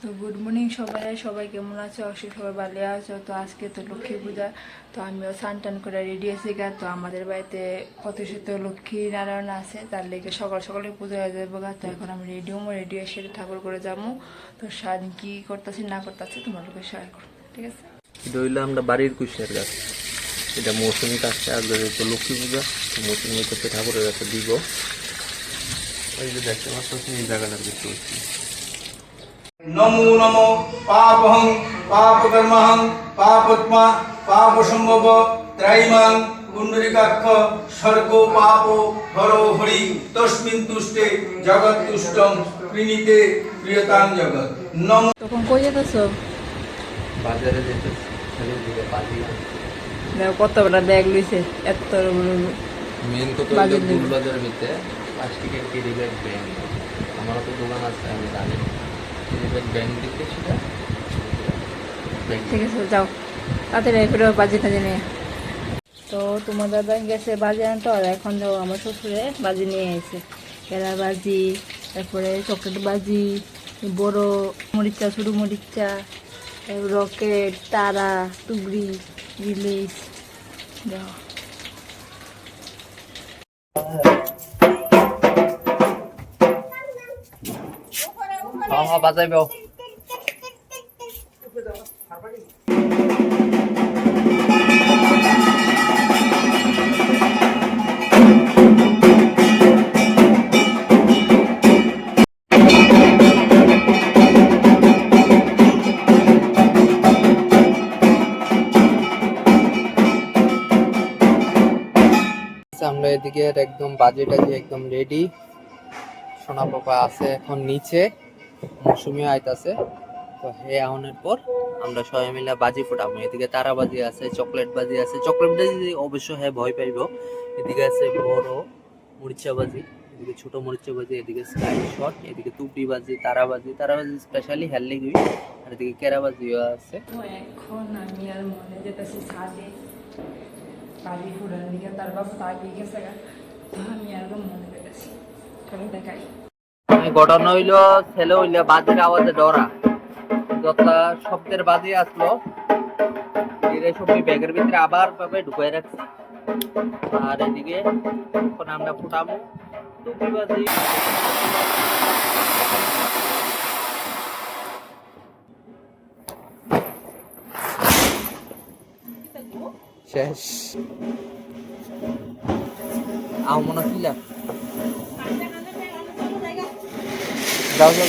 তো good morning সবাই কেমন আছো? অবশ্যই সবাই ভালো আছো। তো আজকে তো লক্ষ্মী পূজা, তো আমিও স্নান টান করে রেডি আছি গা। তো আমাদের বাড়িতে প্রতিষ্ঠিত লক্ষ্মী নারায়ণ আছে, তার লেগে সকাল সকালে পূজা হয়ে যাবে গা। তো এখন আমি রেডি এসে ঠাকুর করে যাবো। তো সারাদিন কি করতেছি না করতেছি তোমার লোকের শেয়ার করো, ঠিক আছে? এটা হইলো আমরা বাড়ির কুশিয়ার গাছ। এটা মৌসুমি কাছে আসবে তো লক্ষ্মী পূজা, মৌসুমি করতে ঠাকুরের কাছে দিব। এই যে দেখতে পাচ্ছি এই জায়গাটার ভিতরে নমো নমো পাপহং পাপকর্মহং পাপত্মা পাপসম্ভব ত্রাইমাং কুণ্ডলিকাক্ষ স্বর্গ পাপ হরো হরি তস্মিন তুষ্টে জগৎ তুষ্টং কৃণীতে প্রিয়তাং জগৎ। নমো। তখন কই যেতেছো? বাজারে যেতে ছেলের দিকে বাজি দেখো কত বড় ব্যাগ লইছে, এত মেন তো বাজারের ভিতরে প্লাস্টিকের ক্যারি ব্যাগ ব্যাগ। আমারও তো দোকান আছে, আমি জানি ক্যারি ব্যাগ ব্যাগ দিতে সেটা। ঠিক আছে যাও তাড়াতাড়ি করে বাজি টাজি নিয়ে। তো তোমার দাদা গেছে বাজি আনতে, আর এখন যাও আমার শ্বশুরে বাজি নিয়ে এসেছে। কেলা বাজি, তারপরে চকলেট বাজি, বড় মরিচা, ছোটো মরিচা, রকেট, তারা, টুগরি, রিলিজ। যাও বাজাইব। আমরা এদিকে একদম বাজেট আছে, একদম রেডি। সোনা পাপা আছে এখন নিচে, মৌসুমি আইতাছে। তো হে আউনের পর আমরা সবাই মিলে বাজি ফুটাবো। এদিকে তারা বাজি আছে, চকলেট বাজি আছে। চকলেট বাজি অবশ্য হ্যাঁ ভয় পাইব। এদিকে আছে বড় মরিচা বাজি, এদিকে ছোট মরিচা বাজি, এদিকে স্কাই শট, এদিকে তুবড়ি বাজি, তারা বাজি স্পেশালি হেললি গুই, আর এদিকে কেরা বাজিও আছে। তো এখন আমি আর মনে যেতেছি ছাদে বাজি ফুটানোর দিকে, তার বাবা তাগিয়ে গেছে গা। তো আমি আর মনে যেতেছি, চলো দেখাই। ঘটনা হইলো ছেলে হইলে বাজির আওয়াজে ডরা, যতটা শব্দের বাজি আসলো ধীরে সবজি ব্যাগের ভিতরে আবার ভাবে ঢুকাই রাখছি। আর এদিকে এখন আমরা ফুটাবো টুপি বাজি। শেষ আও মনে ছিল যাও যাও